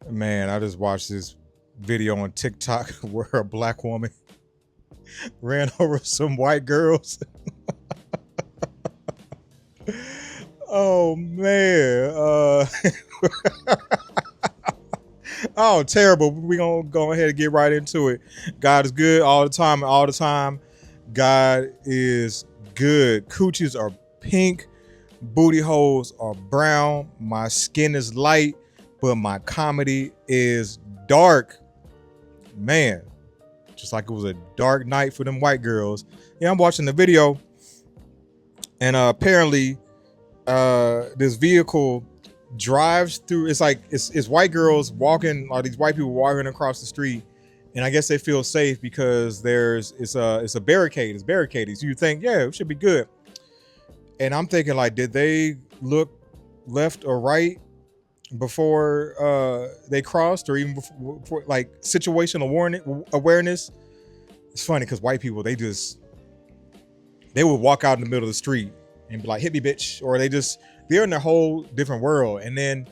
Man, I just watched this video on TikTok where a black woman ran over some white girls. Oh man. Oh, terrible. We're gonna go ahead and get right into it. God is good all the time, and all the time. God is good. Coochies are pink, booty holes are brown. My skin is light, but my comedy is dark. Man, just like it was a dark night for them white girls. Yeah, I'm watching the video, and apparently, this vehicle drives through. It's like it's white girls walking, or these white people walking across the street, and I guess they feel safe because it's a barricade. It's barricaded. So you think, yeah, it should be good. And I'm thinking, like, did they look left or right before they crossed, or even before like situational awareness? It's funny because white people, they would walk out in the middle of the street and be like, hit me, bitch. Or they're in a whole different world. And then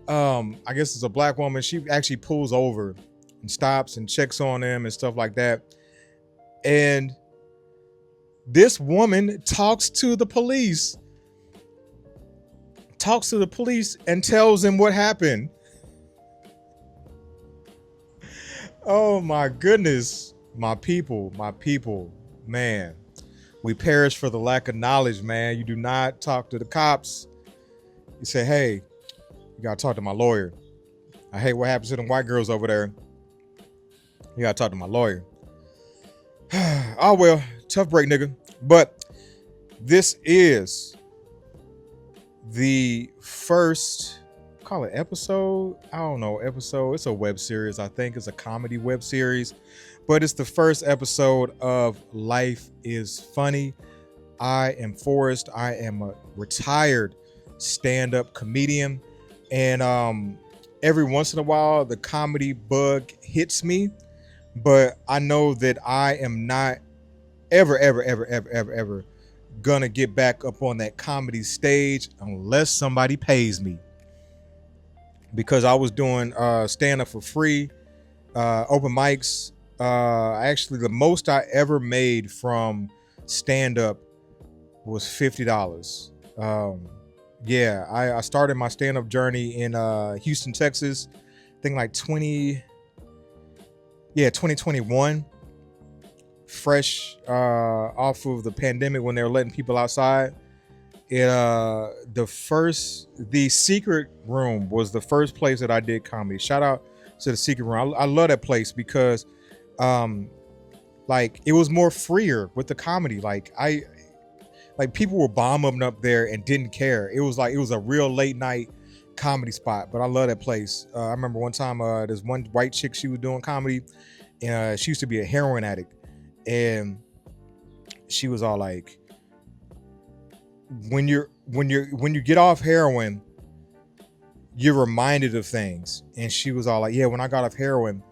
I guess it's a black woman. She actually pulls over and stops and checks on them and stuff like that. And this woman talks to the police and tells them what happened. Oh my goodness. My people, man. We perish for the lack of knowledge, man. You do not talk to the cops. You say, hey, you gotta talk to my lawyer. I hate what happens to them white girls over there. You gotta talk to my lawyer. Oh well, tough break, nigga. But this is the first, call it episode. I don't know, episode. It's a web series, I think. It's a comedy web series. But it's the first episode of Life is Funny. I am Forrest. I am a retired stand-up comedian. And every once in a while, the comedy bug hits me. But I know that I am not ever gonna get back up on that comedy stage unless somebody pays me. Because I was doing stand-up for free, open mics. Actually, the most I ever made from stand-up was $50. Yeah, I started my stand-up journey in Houston, Texas. I think like 2021. Fresh off of the pandemic when they were letting people outside. The Secret Room was the first place that I did comedy. Shout out to the Secret Room. I love that place because like it was more freer with the comedy. Like people were bombing up there and didn't care. It was a real late night comedy spot. But I love that place. I remember one time there's one white chick, she was doing comedy, and she used to be a heroin addict, and she was all like, when you get off heroin, you're reminded of things. And she was all like, yeah, when I got off heroin,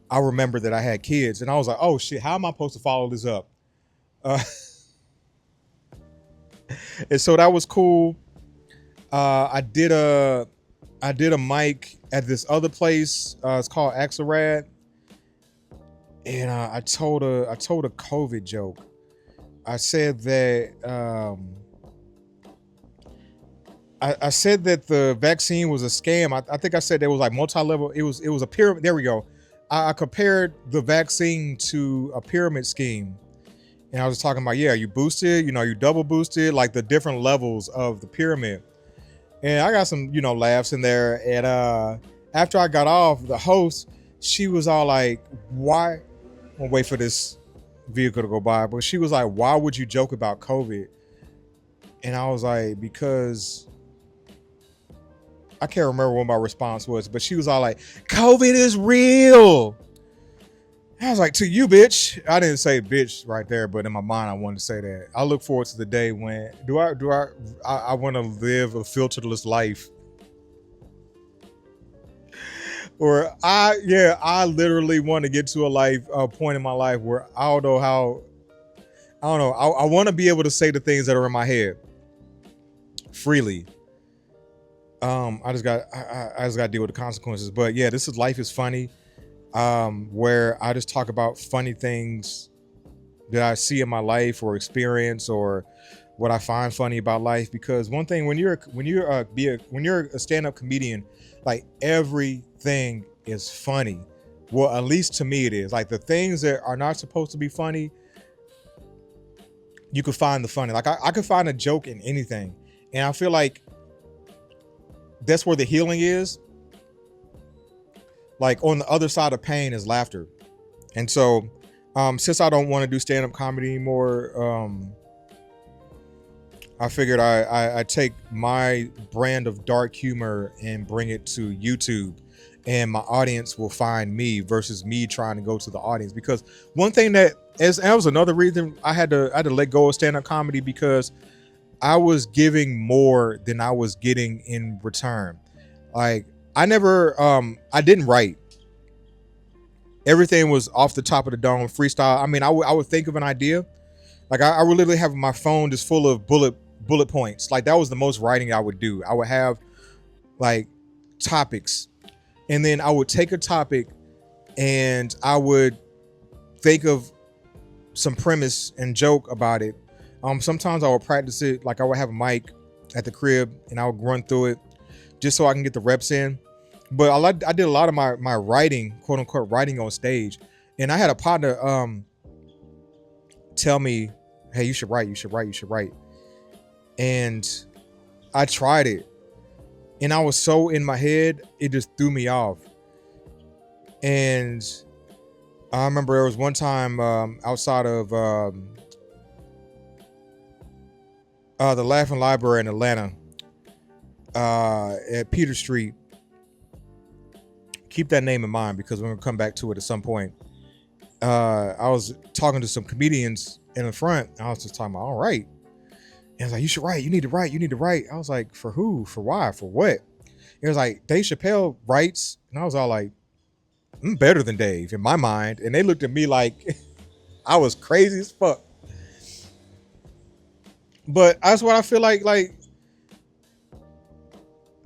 I remember that I had kids. And I was like, oh shit, how am I supposed to follow this up? And so that was cool. I did a mic at this other place. It's called Axelrad. And I told a COVID joke. I said that I said that the vaccine was a scam. I think I said there was like multi-level. It was a pyramid. There we go. I compared the vaccine to a pyramid scheme. And I was talking about, yeah, you boosted, you double boosted, like the different levels of the pyramid. And I got some, laughs in there. And after I got off, the host, she was all like, why? I'll wait for this vehicle to go by. But she was like, why would you joke about COVID? And I was like, because I can't remember what my response was, but she was all like, COVID is real. I was like, to you, bitch. I didn't say bitch right there, but in my mind, I wanted to say that. I look forward to the day when I want to live a filterless life. Or I literally want to get to a point in my life where I don't know. I want to be able to say the things that are in my head freely. I just got to deal with the consequences. But yeah, this is Life is Funny, where I just talk about funny things that I see in my life or experience, or what I find funny about life. Because one thing, when you're a stand-up comedian, like, everything is funny. Well, at least to me it is. Like, the things that are not supposed to be funny, you could find the funny. Like, I could find a joke in anything. And I feel like that's where the healing is. Like, on the other side of pain is laughter. And so, since I don't want to do stand-up comedy anymore, I figured I take my brand of dark humor and bring it to YouTube, and my audience will find me versus me trying to go to the audience. Because one thing that was another reason I had to let go of stand-up comedy, because I was giving more than I was getting in return. Like, I didn't write. Everything was off the top of the dome, freestyle. I mean, I would think of an idea. Like, I would literally have my phone just full of bullet points. Like, that was the most writing I would do. I would have, like, topics, and then I would take a topic and I would think of some premise and joke about it. Sometimes I would practice it. Like, I would have a mic at the crib and I would run through it just so I can get the reps in. But I did a lot of my writing, quote unquote, writing on stage. And I had a partner tell me, hey, you should write. And I tried it, and I was so in my head, it just threw me off. And I remember there was one time outside of the Laughing Library in Atlanta, at Peter Street. Keep that name in mind, because we're gonna come back to it at some point. I was talking to some comedians in the front. I was just talking about, all right. And I was like, you should write. You need to write. I was like, for who? For why? For what? It was like, Dave Chappelle writes. And I was all like, I'm better than Dave in my mind. And they looked at me like I was crazy as fuck. But that's what I feel like. Like,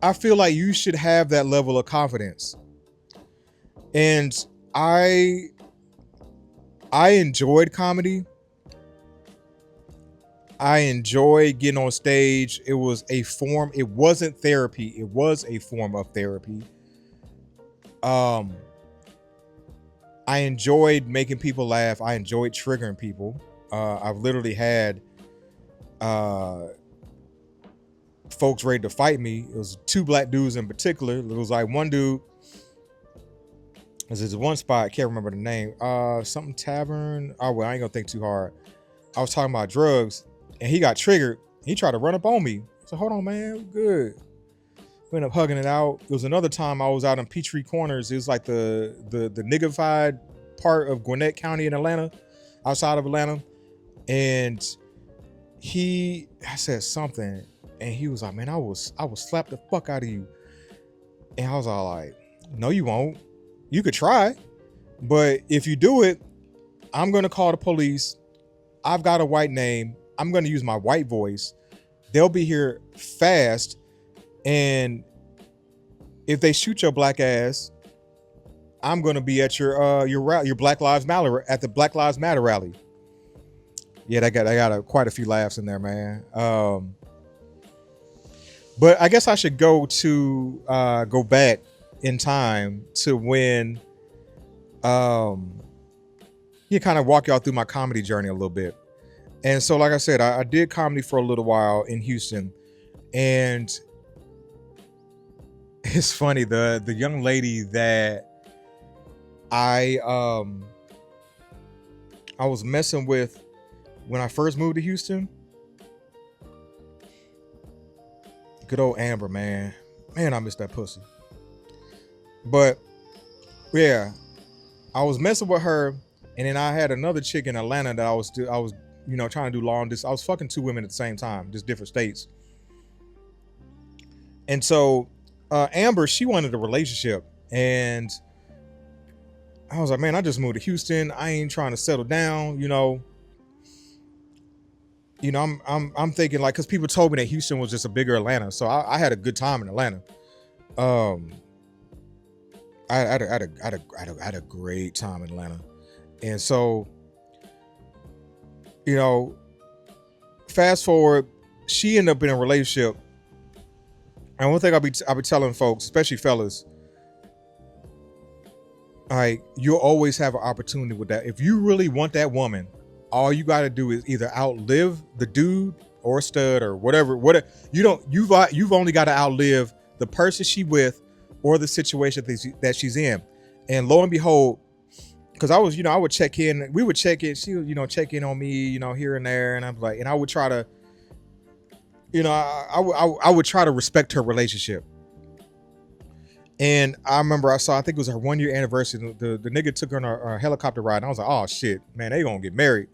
I feel like you should have that level of confidence. And I enjoyed comedy. I enjoyed getting on stage. It was a form. It wasn't therapy. It was a form of therapy. I enjoyed making people laugh. I enjoyed triggering people. I've literally had folks ready to fight me. It was two black dudes in particular. It was like one dude. There's one spot, I can't remember the name. Something Tavern. Oh, well, I ain't gonna think too hard. I was talking about drugs, and he got triggered. He tried to run up on me. So hold on, man, we're good. We ended up hugging it out. There was another time I was out in Peachtree Corners. It was like the niggified part of Gwinnett County in Atlanta, outside of Atlanta. And I said something, and he was like, man, I will slap the fuck out of you. And I was all like, no, you won't. You could try, but if you do it, I'm going to call the police. I've got a white name. I'm going to use my white voice. They'll be here fast. And if they shoot your black ass, I'm going to be at your Black Lives Matter, at the Black Lives Matter rally. Yeah, I got quite a few laughs in there, man. But I guess I should go back in time to when kind of walk y'all through my comedy journey a little bit. And so, like I said, I did comedy for a little while in Houston, and it's funny, the young lady that I was messing with when I first moved to Houston, good old Amber, man, I miss that pussy. But yeah, I was messing with her, and then I had another chick in Atlanta that I was trying to do long distance. I was fucking two women at the same time, just different states. And so Amber, she wanted a relationship, and I was like, man, I just moved to Houston. I ain't trying to settle down, you know, I'm thinking like, because people told me that Houston was just a bigger Atlanta, so I had a good time in Atlanta. Um, I had a great time in Atlanta, and so you know, fast forward, she ended up in a relationship. And one thing I'll be telling folks, especially fellas, like you'll always have an opportunity with that. If you really want that woman, all you got to do is either outlive the dude or stud or whatever. Whatever you don't, you've only got to outlive the person she with or the situation that she's in. And lo and behold, because I was, I would check in. We would check in. She would, check in on me, here and there. And I'm like, and I would try to, I would try to respect her relationship. And I remember I think it was her 1 year anniversary. The nigga took her on a helicopter ride. And I was like, oh shit, man, they gonna get married.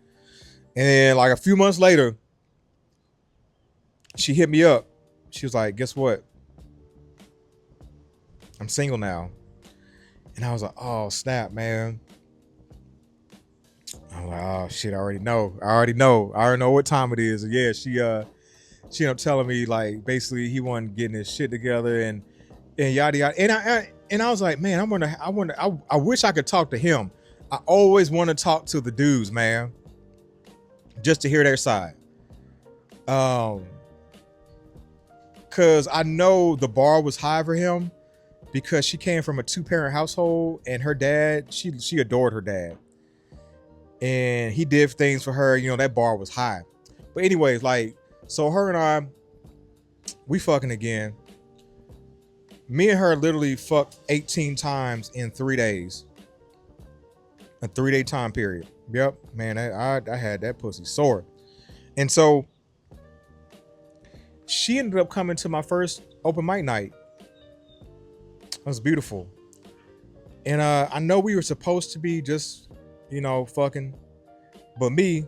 And then like a few months later, she hit me up. She was like, guess what? I'm single now. And I was like, oh snap, man. I'm like, oh shit, I already know what time it is. And yeah, she ended up telling me like basically he wasn't getting his shit together and yada yada. And I was like, man, I wish I could talk to him. I always want to talk to the dudes, man, just to hear their side. Cause I know the bar was high for him because she came from a 2-parent household and her dad, she adored her dad. And he did things for her, that bar was high. But anyways, like, so her and I, we fucking again. Me and her literally fucked 18 times in 3 days. A 3-day time period. Yep, man, I had that pussy sore. And so she ended up coming to my first open mic night. It was beautiful. And I know we were supposed to be just, fucking. But me,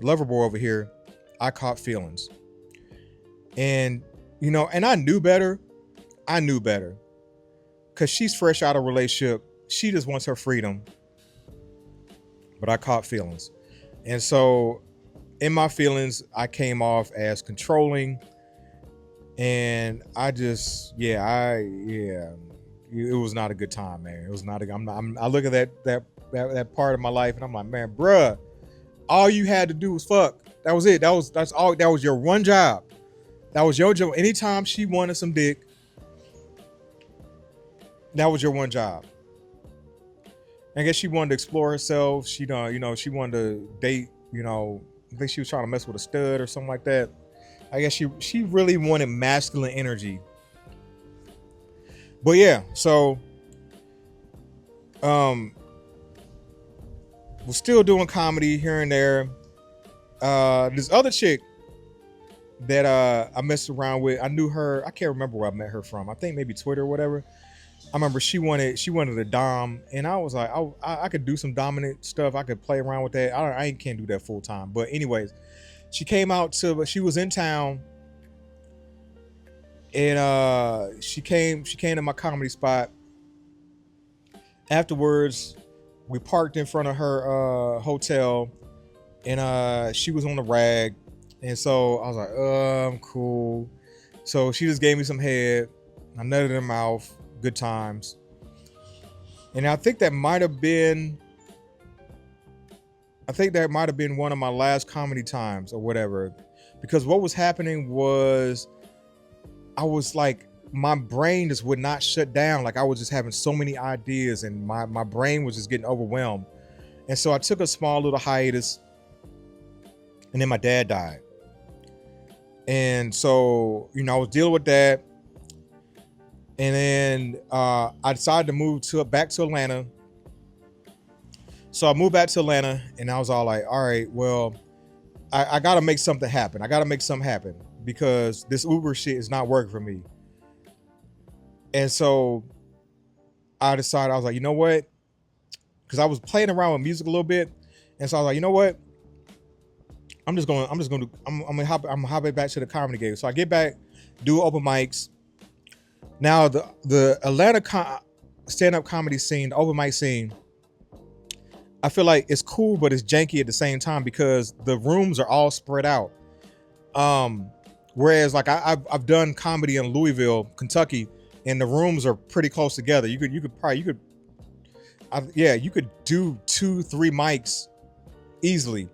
lover boy over here, I caught feelings. And, and I knew better. Because she's fresh out of a relationship. She just wants her freedom. But I caught feelings. And so in my feelings, I came off as controlling. And I just, it was not a good time, man. It was not. I look at that part of my life, and I'm like, man, bruh, all you had to do was fuck. That was it. That's all. That was your one job. That was your job. Anytime she wanted some dick, that was your one job. I guess she wanted to explore herself. She she wanted to date. I think she was trying to mess with a stud or something like that. I guess she really wanted masculine energy. But yeah, so we're still doing comedy here and there. This other chick that I messed around with, I knew her. I can't remember where I met her from. I think maybe Twitter or whatever. I remember she wanted a dom, and I was like, I could do some dominant stuff. I could play around with that. I can't do that full time. But anyways, she came out she was in town, and she came to my comedy spot. Afterwards, we parked in front of her hotel, and she was on the rag, and so I was like, I'm cool. So she just gave me some head. I nutted her mouth. Good times. And I think that might have been one of my last comedy times or whatever, because what was happening was I was like, my brain just would not shut down. Like I was just having so many ideas and my brain was just getting overwhelmed. And so I took a small little hiatus, and then my dad died. And so, I was dealing with that. And then I decided to move back to Atlanta. So I moved back to Atlanta, and I was all like, all right, well, I got to make something happen. Because this Uber shit is not working for me. And so I decided, I was like, you know what? Because I was playing around with music a little bit. And so I was like, you know what? I'm gonna hop back to the comedy game. So I get back, do open mics. Now the Atlanta stand-up comedy scene, the open mic scene, I feel like it's cool, but it's janky at the same time because the rooms are all spread out. Whereas like I've done comedy in Louisville, Kentucky, and the rooms are pretty close together. You could you could do 2-3 mics easily.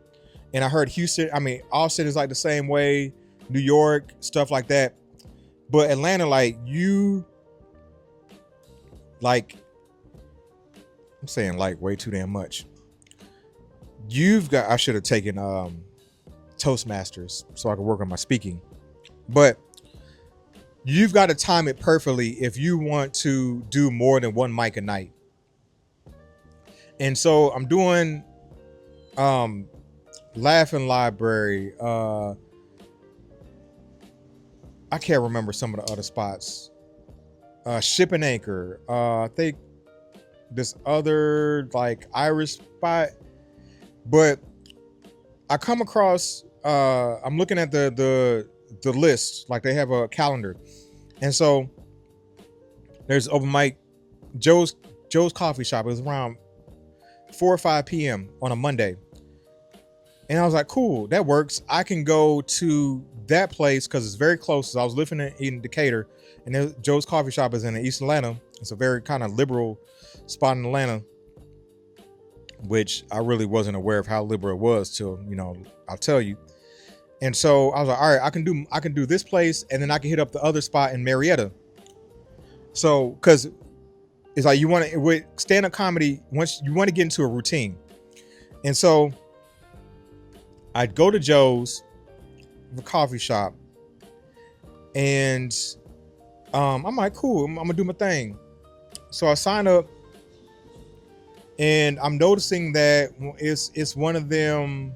And I heard Houston, I mean, Austin is like the same way, New York, stuff like that. But Atlanta, like I'm saying like way too damn much. I should have taken Toastmasters so I could work on my speaking. But you've got to time it perfectly if you want to do more than one mic a night. And so I'm doing Laughing Library. I can't remember some of the other spots. Ship and Anchor. I think this other like Irish spot. But I come across I'm looking at the list, like they have a calendar. And so there's open mic Joe's Coffee Shop. It was around 4 or 5 p.m. on a Monday. And I was like, cool, that works. I can go to that place because it's very close. I was living in Decatur, and Joe's Coffee Shop is in East Atlanta. It's a very kind of liberal spot in Atlanta, which I really wasn't aware of how liberal it was till, I'll tell you. And so I was like, all right, I can do this place, and then I can hit up the other spot in Marietta. So, because it's like with stand-up comedy, once you want to get into a routine. And so I'd go to Joe's, the coffee shop, and I'm like, cool, I'm gonna do my thing. So I sign up, and I'm noticing that it's one of them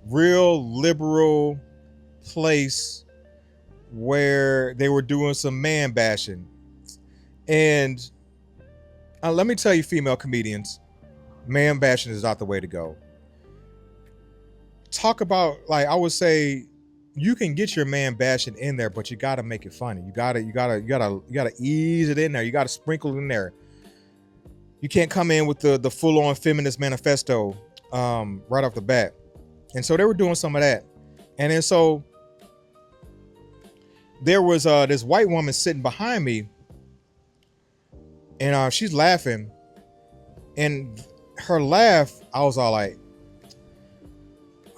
real liberal place where they were doing some man bashing. And let me tell you, female comedians, man bashing is not the way to go. Talk about, like, I would say you can get your man bashing in there, but you got to make it funny. You got to ease it in there. You got to sprinkle it in there. You can't come in with the full-on feminist manifesto right off the bat. And so they were doing some of that. And then so there was this white woman sitting behind me, and she's laughing, and her laugh, I was all like,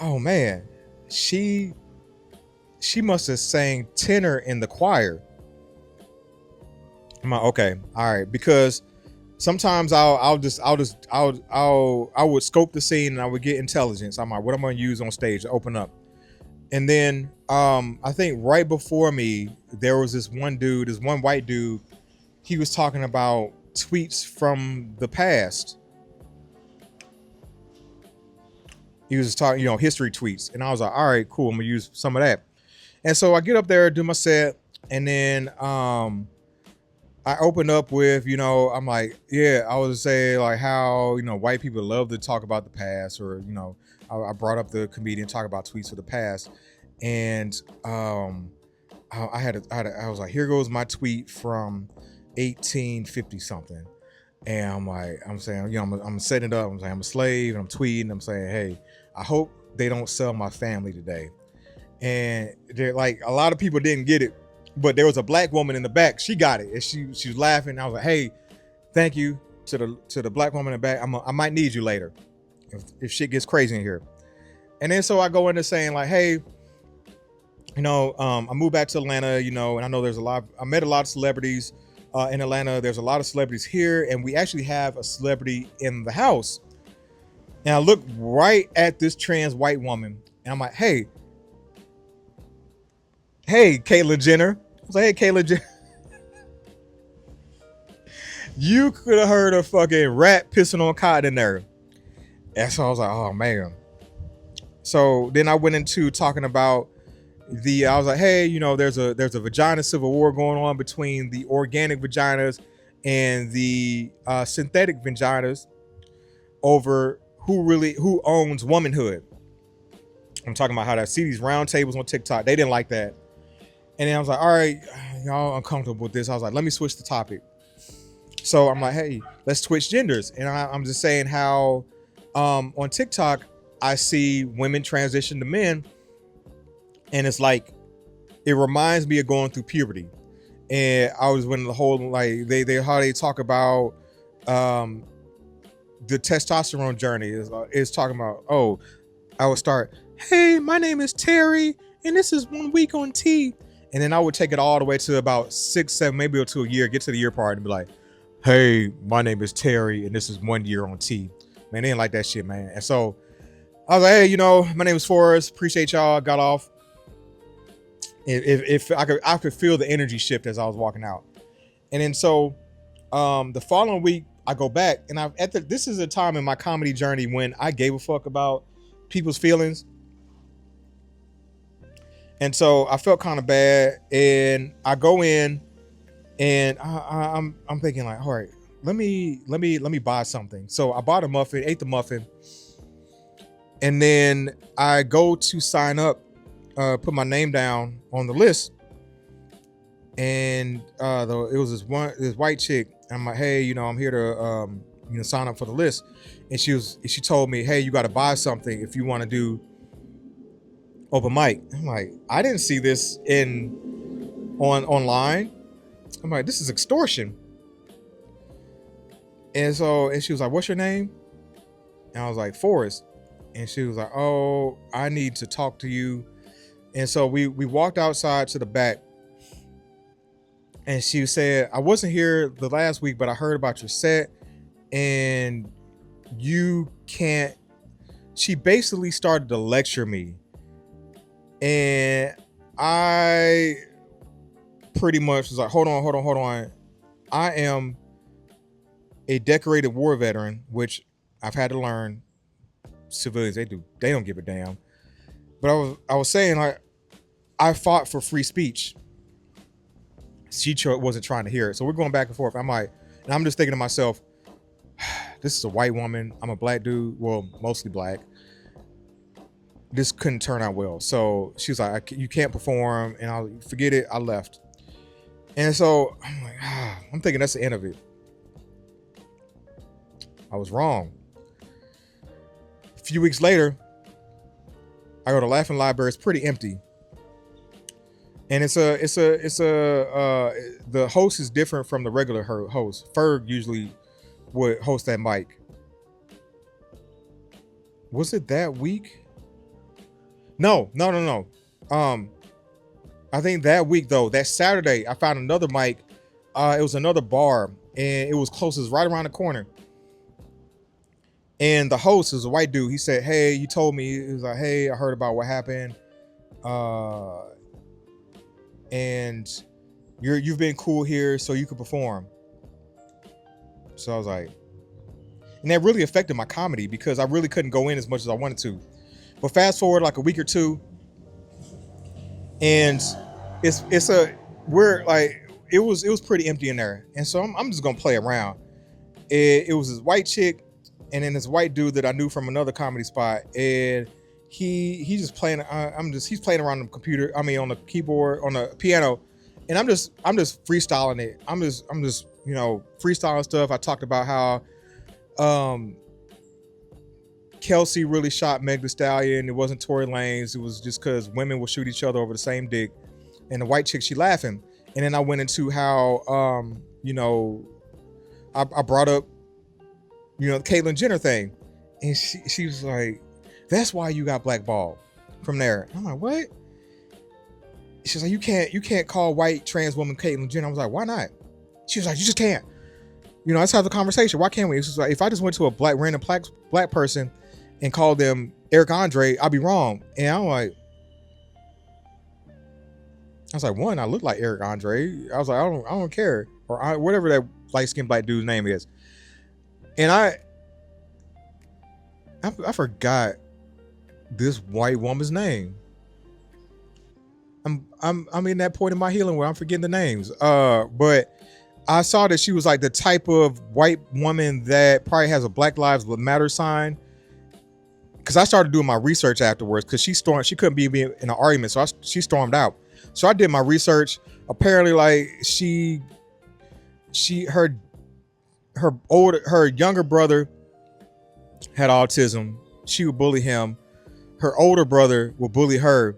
oh man, she must have sang tenor in the choir. I'm like, okay, all right, because sometimes I would scope the scene and I would get intelligence. I'm like, what am I gonna use on stage to open up? And then I think right before me there was this one white dude. He was talking about tweets from the past. He was talking, history tweets. And I was like, all right, cool, I'm gonna use some of that. And so I get up there, do my set, and then I open up with, I'm like, yeah, I was saying like how, white people love to talk about the past, or, I brought up the comedian talk about tweets of the past. And I was like, here goes my tweet from 1850 something. And I'm saying, I'm setting it up. I'm saying I'm a slave, and I'm tweeting. I'm saying, hey, I hope they don't sell my family today. And they're like, a lot of people didn't get it, but there was a black woman in the back. She got it, and she was laughing. I was like, hey, thank you to the black woman in the back. I might need you later if shit gets crazy in here. And then so I go into saying like, hey, I moved back to Atlanta, and I know I met a lot of celebrities in Atlanta. There's a lot of celebrities here, and we actually have a celebrity in the house. And I look right at this trans white woman, and I'm like, hey, Caitlyn Jenner. I was like, hey, Caitlyn Jenner. You could have heard a fucking rat pissing on cotton in there. And so I was like, oh man. So then I went into talking about I was like, hey, there's a vagina civil war going on between the organic vaginas and the synthetic vaginas over who owns womanhood. I'm talking about how I see these round tables on TikTok. They didn't like that. And then I was like, all right, y'all uncomfortable with this. I was like, let me switch the topic. So I'm like, hey, let's switch genders. And I'm just saying how on TikTok, I see women transition to men. And it's like, it reminds me of going through puberty. And I was when the whole, like, they how they talk about the testosterone journey is talking about, oh, I would start, hey, my name is Terry, and this is 1 week on T. And then I would take it all the way to about 6, 7, maybe to a year, get to the year part and be like, hey, my name is Terry, and this is 1 year on T. Man, they didn't like that shit, man. And so I was like, hey, my name is Forrest. Appreciate y'all. Got off. If I could feel the energy shift as I was walking out. And then so the following week I go back, and this is a time in my comedy journey when I gave a fuck about people's feelings. And so I felt kind of bad, and I go in, and I'm thinking like, all right, let me buy something. So I bought a muffin, ate the muffin, and then I go to sign up, put my name down on the list, and it was this white chick. I'm like, hey, I'm here to sign up for the list, and she told me, hey, you got to buy something if you want to do open mic. I'm like, I didn't see this online. I'm like, this is extortion. And she was like, what's your name? And I was like, Forrest. And she was like, oh, I need to talk to you. And so we walked outside to the back, and she said, I wasn't here the last week, but I heard about your set, and you can't. She basically started to lecture me, and I pretty much was like, hold on. I am a decorated war veteran, which I've had to learn. Civilians, they don't give a damn. But I was saying, like, I fought for free speech. She wasn't trying to hear it. So we're going back and forth. I'm like, and I'm just thinking to myself, this is a white woman. I'm a black dude. Well, mostly black. This couldn't turn out well. So she was like, you can't perform. And I'll forget it. I left. And so I'm like, I'm thinking that's the end of it. I was wrong. A few weeks later, I go to Laughing Library. It's pretty empty. And the host is different from the regular host. Ferg usually would host that mic. Was it that week? No. I think that week though, that Saturday, I found another mic. It was another bar, and it was closest right around the corner. And the host is a white dude. He said, hey, you told me. He was like, hey, I heard about what happened. And you've been cool here, so you could perform. So I was like, and that really affected my comedy because I really couldn't go in as much as I wanted to. But fast forward like a week or two, and it was pretty empty in there. And so I'm just gonna play around. It was this white chick, and then this white dude that I knew from another comedy spot, and he's just playing. He's playing around on the computer. I mean, on the keyboard, on the piano, and I'm just freestyling it. I'm just freestyling stuff. I talked about how Kelsey really shot Meg Thee Stallion. It wasn't Tory Lanez. It was just because women will shoot each other over the same dick. And the white chick, she laughing. And then I went into how I brought up the Caitlyn Jenner thing, and she was like, that's why you got blackballed from there. I'm like, what? She's like, you can't call white trans woman Caitlyn Jenner. I was like, why not? She was like, you just can't. Let's have the conversation. Why can't we? It's just like, if I just went to a random black person and called them Eric Andre, I'd be wrong. And I was like, one, I look like Eric Andre. I was like, I don't care, or whatever that light skinned black dude's name is. And I forgot this white woman's name. I'm in that point in my healing where I'm forgetting the names. But I saw that she was like the type of white woman that probably has a Black Lives Matter sign. Because I started doing my research afterwards, because she couldn't be in an argument, so she stormed out. So I did my research. Apparently, like her younger brother had autism. She would bully him. Her older brother would bully her.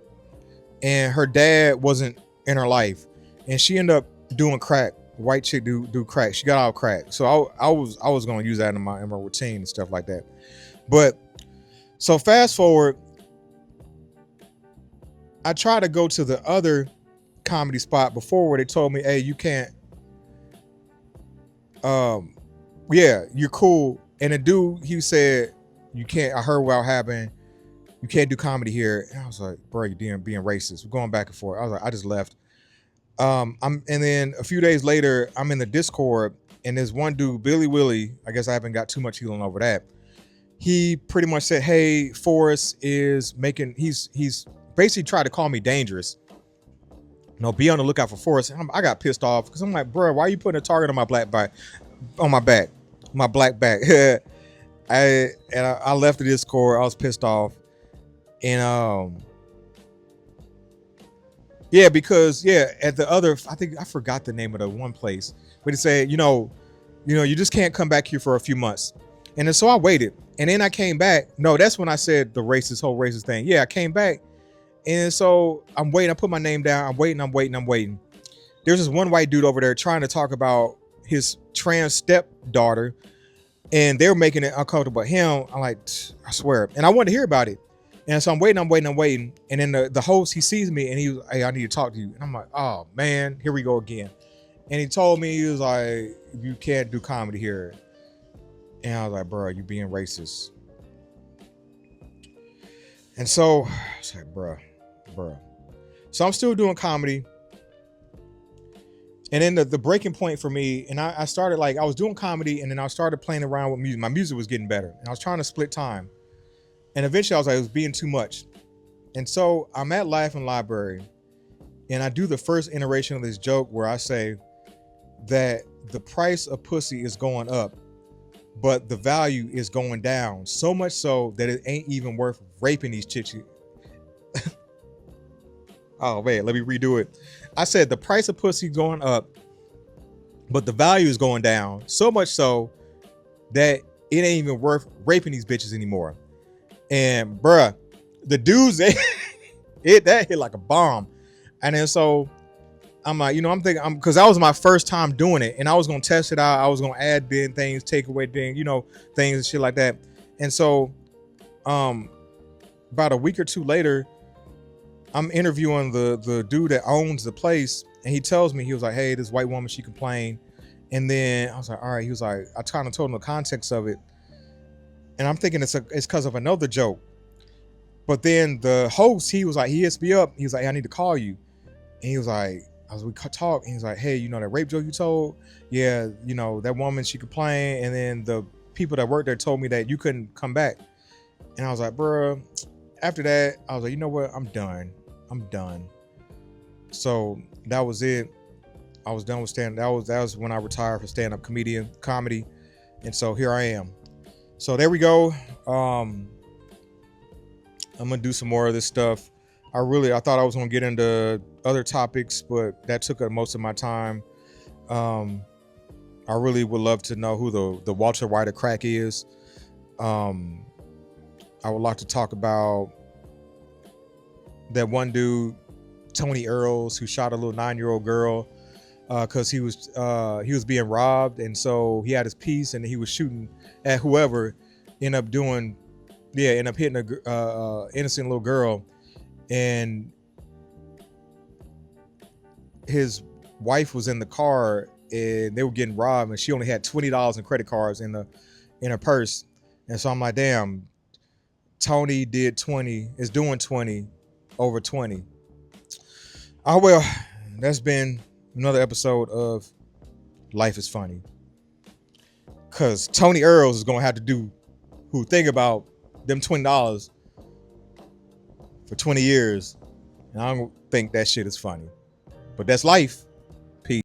and her dad wasn't in her life, and she ended up doing crack. White chick do crack. She got out crack. So I was gonna use that in my routine and stuff like that. But so fast forward, I tried to go to the other comedy spot before where they told me, hey, you can't, yeah, you're cool. And the dude, he said, you can't, I heard what happened. You can't do comedy here. And I was like, bro, you're being racist. We're going back and forth. I was like, I just left. And then a few days later, I'm in the Discord, and there's one dude, Billy Willie. I guess I haven't got too much healing over that. He pretty much said, hey, Forrest is making, he's basically tried to call me dangerous. Be on the lookout for Forrest. And I got pissed off because I'm like, bro, why are you putting a target on my black back, my black back? I left the Discord. I was pissed off. And yeah, because at the other, I think I forgot the name of the one place, but he said, you just can't come back here for a few months. And then so I waited, and then I came back. No, that's when I said the whole racist thing. Yeah, I came back, and so I'm waiting. I put my name down. I'm waiting. There's this one white dude over there trying to talk about his trans stepdaughter, and they're making it uncomfortable. Him, I'm like, I swear. And I wanted to hear about it. And so I'm waiting. And then the host, he sees me and he was, hey, I need to talk to you. And I'm like, oh man, here we go again. And he told me, he was like, you can't do comedy here. And I was like, bro, you being racist. And so I was like, bro. So I'm still doing comedy. And then the breaking point for me, and I started, like, I was doing comedy, and then I started playing around with music. My music was getting better, and I was trying to split time. And eventually I was like, it was being too much. And so I'm at Laughing Library, and I do the first iteration of this joke where I say that the price of pussy is going up, but the value is going down. So much so that it ain't even worth raping these chicks. Oh, wait, let me redo it. I said the price of pussy going up, but the value is going down. So much so that it ain't even worth raping these bitches anymore. And bruh, the dudes, that hit like a bomb. And then so I'm like, I'm thinking, because that was my first time doing it, and I was gonna test it out. I was gonna add things, take away things, things and shit like that. And so, about a week or two later, I'm interviewing the dude that owns the place, and he tells me, he was like, hey, this white woman, she complained. And then I was like, all right. He was like, I kind of told him the context of it, and I'm thinking it's because of another joke. But then the host, he was like, he hits me up. He was like, hey, I need to call you. And he was like, as we talk, and he was like, hey, that rape joke you told? Yeah, that woman, she complained, and then the people that worked there told me that you couldn't come back. And I was like, bro. After that, I was like, you know what? I'm done. So that was it. I was done with stand. That was when I retired for stand-up comedy. And so here I am. So there we go. I'm gonna do some more of this stuff. I thought I was gonna get into other topics, but that took up most of my time. I really would love to know who the Walter White of crack is. I would like to talk about that one dude, Tony Earls, who shot a little 9-year-old girl because he was being robbed, and so he had his piece and he was shooting at whoever. Ended up hitting a innocent little girl, and his wife was in the car, and they were getting robbed, and she only had $20 in credit cards in her purse. And so I'm like, damn, Tony is doing 20 over 20. Oh, well, that's been another episode of Life is Funny. Because Tony Earls is going to have to think about them $20 for 20 years. And I don't think that shit is funny. But that's life.